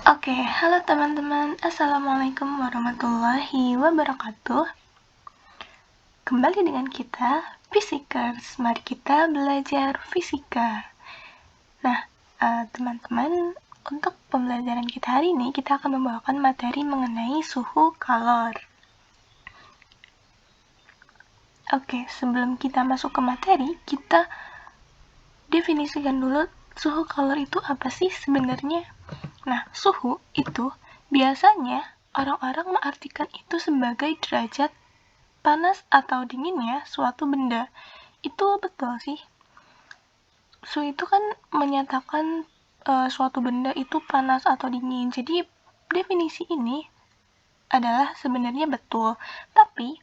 Oke, halo teman-teman. Assalamualaikum warahmatullahi wabarakatuh. Kembali dengan kita, Fisikers. Mari kita belajar fisika. Nah, teman-teman, untuk pembelajaran kita hari ini, kita akan membawakan materi mengenai suhu kalor. Oke, sebelum kita masuk ke materi, kita definisikan dulu suhu kalor itu apa sih sebenarnya. Nah, suhu itu biasanya orang-orang mengartikan itu sebagai derajat panas atau dinginnya suatu benda. Itu betul sih. Suhu itu kan menyatakan suatu benda itu panas atau dingin. Jadi definisi ini adalah sebenarnya betul. Tapi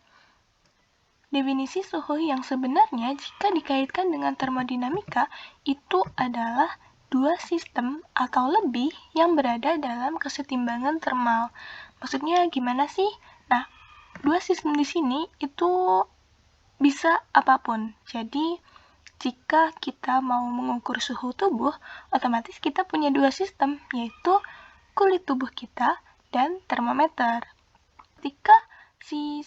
definisi suhu yang sebenarnya jika dikaitkan dengan termodinamika itu adalah dua sistem atau lebih yang berada dalam kesetimbangan termal. Maksudnya gimana sih? Nah, dua sistem di sini itu bisa apapun. Jadi, jika kita mau mengukur suhu tubuh, otomatis kita punya dua sistem, yaitu kulit tubuh kita dan termometer. Ketika si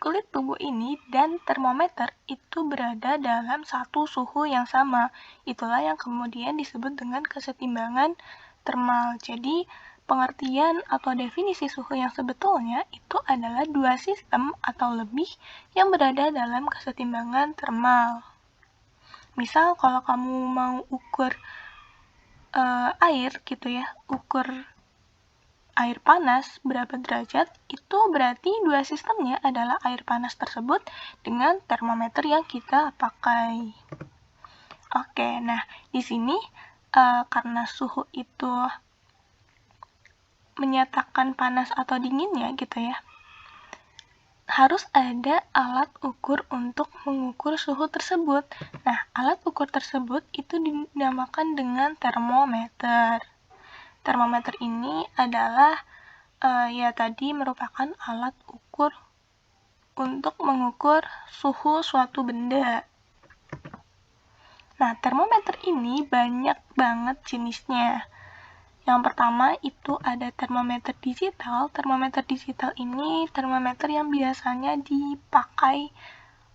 kulit tubuh ini dan termometer itu berada dalam satu suhu yang sama. Itulah yang kemudian disebut dengan kesetimbangan termal. Jadi, pengertian atau definisi suhu yang sebetulnya itu adalah dua sistem atau lebih yang berada dalam kesetimbangan termal. Misal kalau kamu mau ukur air gitu ya, ukur air panas berapa derajat, itu berarti dua sistemnya adalah air panas tersebut dengan termometer yang kita pakai. Oke, nah di sini karena suhu itu menyatakan panas atau dinginnya gitu ya, harus ada alat ukur untuk mengukur suhu tersebut. Nah, alat ukur tersebut itu dinamakan dengan termometer. Termometer ini adalah tadi merupakan alat ukur untuk mengukur suhu suatu benda. Nah, termometer ini banyak banget jenisnya. Yang pertama itu ada termometer digital. Termometer digital ini termometer yang biasanya dipakai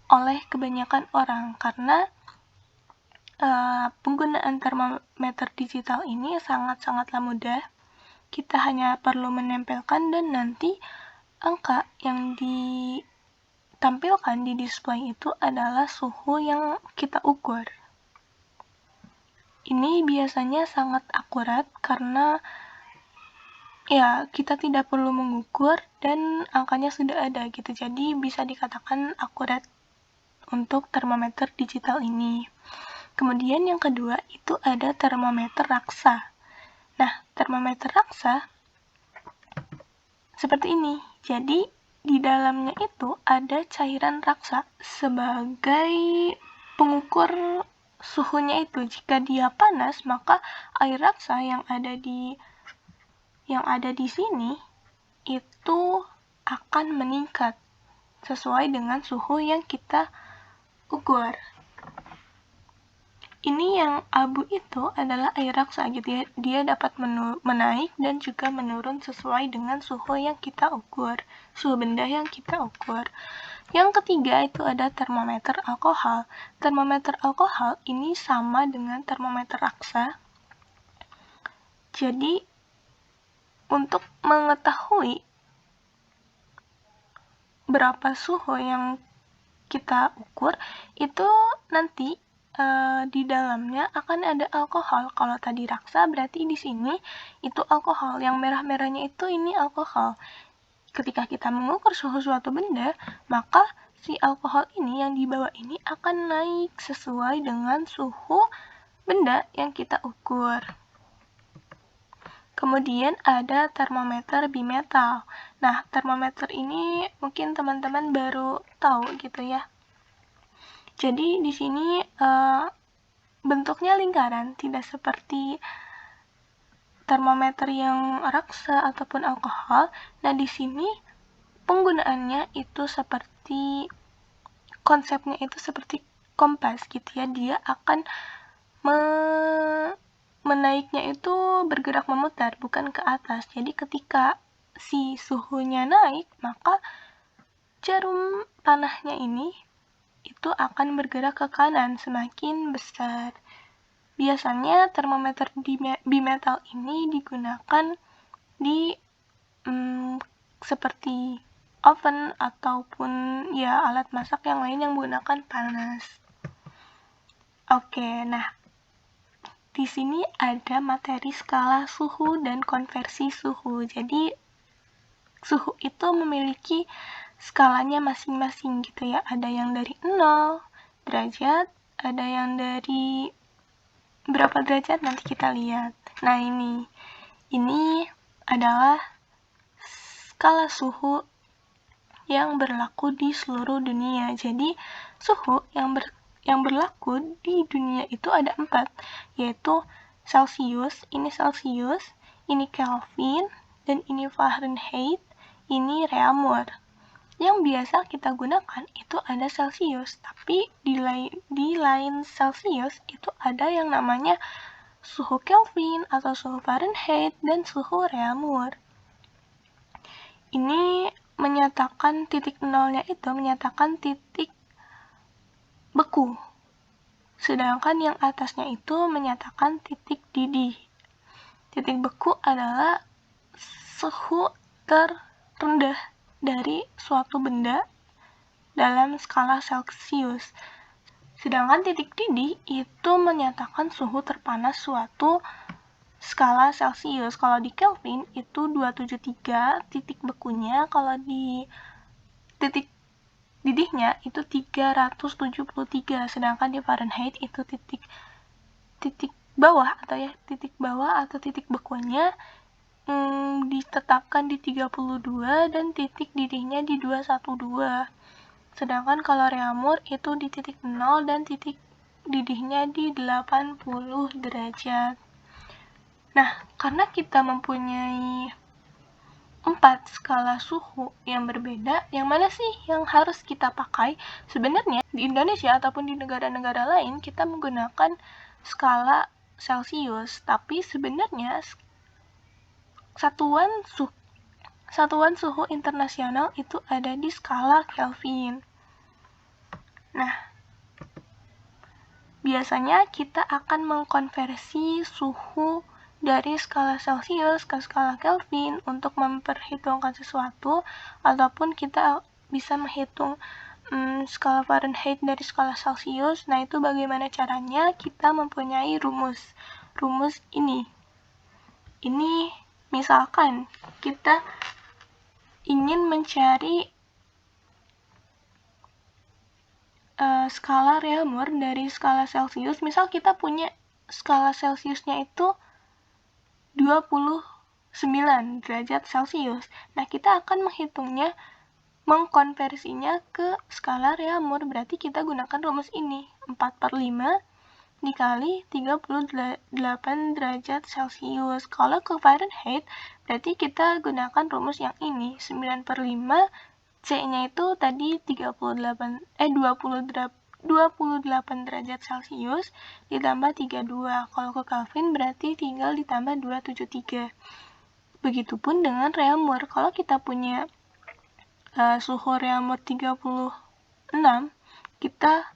oleh kebanyakan orang karena penggunaan termometer digital ini sangat-sangatlah mudah. Kita hanya perlu menempelkan dan nanti angka yang ditampilkan di display itu adalah suhu yang kita ukur. Ini biasanya sangat akurat karena ya kita tidak perlu mengukur dan angkanya sudah ada gitu. Jadi bisa dikatakan akurat untuk termometer digital ini. Kemudian yang kedua itu ada termometer raksa. Nah, termometer raksa seperti ini. Jadi di dalamnya itu ada cairan raksa sebagai pengukur suhunya itu. Jika dia panas, maka air raksa yang ada di sini itu akan meningkat sesuai dengan suhu yang kita ukur. Ini yang abu itu adalah air raksa gitu ya. Dia dapat menaik dan juga menurun sesuai dengan suhu yang kita ukur, suhu benda yang kita ukur. Yang ketiga itu ada termometer alkohol. Termometer alkohol ini sama dengan termometer raksa. Jadi untuk mengetahui berapa suhu yang kita ukur itu nanti di dalamnya akan ada alkohol. Kalau tadi raksa berarti di sini itu alkohol. Yang merah-merahnya itu ini alkohol. Ketika kita mengukur suhu suatu benda, maka si alkohol ini yang di bawah ini akan naik sesuai dengan suhu benda yang kita ukur. Kemudian ada termometer bimetal. Nah, termometer ini mungkin teman-teman baru tahu gitu ya. Jadi di sini bentuknya lingkaran, tidak seperti termometer yang raksa ataupun alkohol. Nah, di sini penggunaannya itu seperti konsepnya itu seperti kompas gitu ya. Dia akan menaiknya itu bergerak memutar, bukan ke atas. Jadi ketika si suhunya naik, maka jarum panahnya ini itu akan bergerak ke kanan semakin besar. Biasanya termometer bimetal ini digunakan di seperti oven ataupun ya alat masak yang lain yang menggunakan panas. Oke, nah di sini ada materi skala suhu dan konversi suhu. Jadi suhu itu memiliki skalanya masing-masing gitu ya. Ada yang dari 0 derajat, ada yang dari berapa derajat nanti kita lihat. Nah, ini adalah skala suhu yang berlaku di seluruh dunia. Jadi suhu yang berlaku di dunia itu ada 4, yaitu Celsius, ini Kelvin, dan ini Fahrenheit, ini Reaumur. Yang biasa kita gunakan itu ada Celsius, tapi di lain Celsius itu ada yang namanya suhu Kelvin atau suhu Fahrenheit dan suhu Reaumur. Ini menyatakan titik nolnya itu menyatakan titik beku, sedangkan yang atasnya itu menyatakan titik didih. Titik beku adalah suhu terendah dari suatu benda dalam skala Celsius, sedangkan titik didih itu menyatakan suhu terpanas suatu skala Celsius. Kalau di Kelvin itu 273 titik bekunya, kalau di titik didihnya itu 373, sedangkan di Fahrenheit itu titik bawah atau titik bekunya ditetapkan di 32 dan titik didihnya di 212. Sedangkan kalau Reaumur itu di titik 0 dan titik didihnya di 80 derajat. Nah, karena kita mempunyai 4 skala suhu yang berbeda, yang mana sih yang harus kita pakai? Sebenarnya di Indonesia ataupun di negara-negara lain kita menggunakan skala Celsius, tapi sebenarnya satuan suhu internasional itu ada di skala Kelvin. Nah, biasanya kita akan mengkonversi suhu dari skala Celsius ke skala Kelvin untuk memperhitungkan sesuatu, ataupun kita bisa menghitung skala Fahrenheit dari skala Celsius. Nah, itu bagaimana caranya? Kita mempunyai rumus ini misalkan kita ingin mencari skala Reaumur dari skala Celsius. Misal kita punya skala Celsiusnya itu 29 derajat Celsius. Nah, kita akan mengkonversinya ke skala Reaumur. Berarti kita gunakan rumus ini, 4/5 dikali 38 derajat Celsius. Kalau ke Fahrenheit, berarti kita gunakan rumus yang ini, 9/5, C-nya itu tadi 28 derajat Celsius ditambah 32. Kalau ke Kelvin berarti tinggal ditambah 273. Begitupun dengan Reaumur. Kalau kita punya suhu Reaumur 36, kita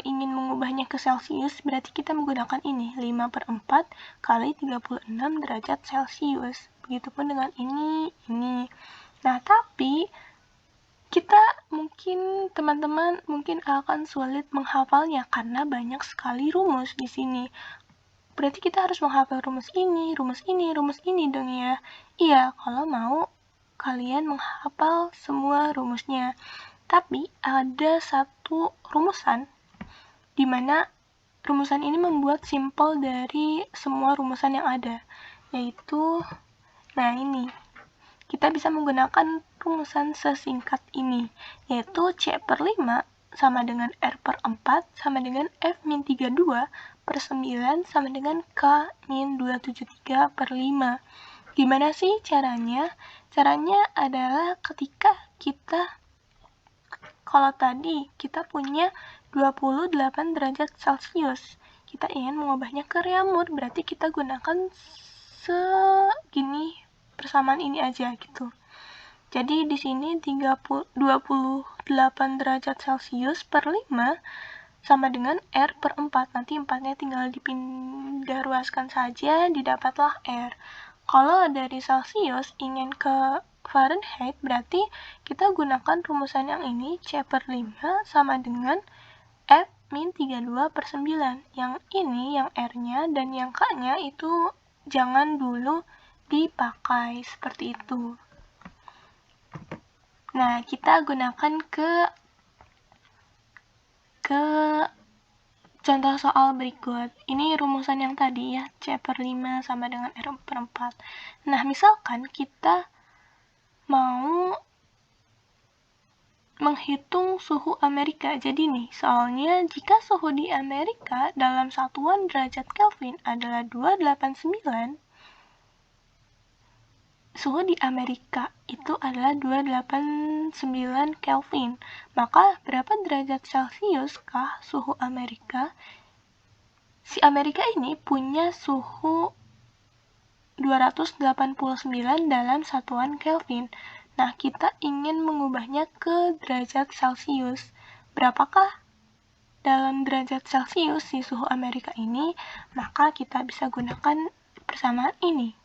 ingin mengubahnya ke Celsius, berarti kita menggunakan ini, 5/4 kali 36 derajat Celsius. Begitupun dengan ini. Nah, tapi teman-teman mungkin akan sulit menghafalnya karena banyak sekali rumus di sini. Berarti kita harus menghafal rumus ini dong ya. Iya, kalau mau kalian menghafal semua rumusnya. Tapi ada satu rumusan di mana rumusan ini membuat simpel dari semua rumusan yang ada, yaitu ini. Kita bisa menggunakan rumusan sesingkat ini, yaitu C/5 sama dengan R/4 sama dengan F-32/9 sama dengan K-273/5. Gimana sih caranya? Caranya adalah ketika kalau tadi kita punya 28 derajat Celsius, kita kita ingin mengubahnya ke real mood, berarti kita gunakan segini persamaan ini aja gitu. Jadi di sini 28 derajat Celcius per 5 sama dengan R per 4. Nanti 4-nya tinggal dipindah ruaskan saja, didapatlah R. Kalau dari Celcius ingin ke Fahrenheit, berarti kita gunakan rumusan yang ini, C per 5 sama dengan F min 32 per 9. Yang ini, yang R-nya dan yang K-nya itu jangan dulu dipakai, seperti itu. Nah, kita gunakan ke contoh soal berikut. Ini rumusan yang tadi ya, C per 5 sama dengan R per 4. Nah, misalkan kita mau menghitung suhu Amerika. Jadi nih, soalnya jika suhu di Amerika dalam satuan derajat Kelvin adalah 289, suhu di Amerika itu adalah 289 Kelvin. Maka berapa derajat Celcius kah suhu Amerika? Si Amerika ini punya suhu 289 dalam satuan Kelvin. Nah, kita ingin mengubahnya ke derajat Celcius. Berapakah dalam derajat Celcius si suhu Amerika ini? Maka kita bisa gunakan persamaan ini.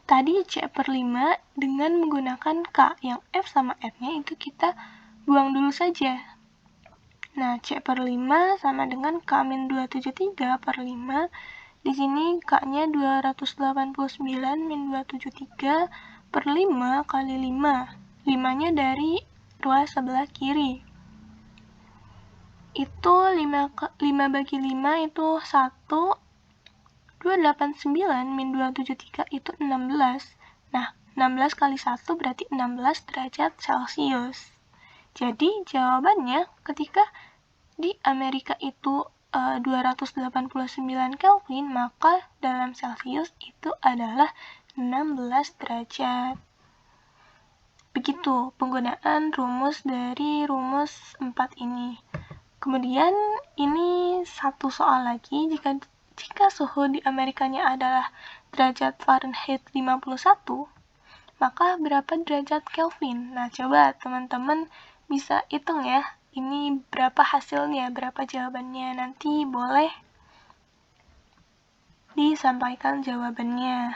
Tadi C per 5 dengan menggunakan K, yang F sama R-nya itu kita buang dulu saja. Nah, C per 5 sama dengan K min 273 per 5. Di sini K-nya 289 min 273 per 5 kali 5. 5-nya dari ruas sebelah kiri. Itu 5 bagi 5 itu 1. 289 min 273 itu 16. Nah, 16 kali 1 berarti 16 derajat Celcius. Jadi, jawabannya ketika di Amerika itu 289 Kelvin, maka dalam Celcius itu adalah 16 derajat. Begitu penggunaan rumus dari rumus 4 ini. Kemudian, ini satu soal lagi, jika suhu di Amerikanya adalah derajat Fahrenheit 51, maka berapa derajat Kelvin? Nah, coba teman-teman bisa hitung ya, ini berapa hasilnya, berapa jawabannya. Nanti boleh disampaikan jawabannya.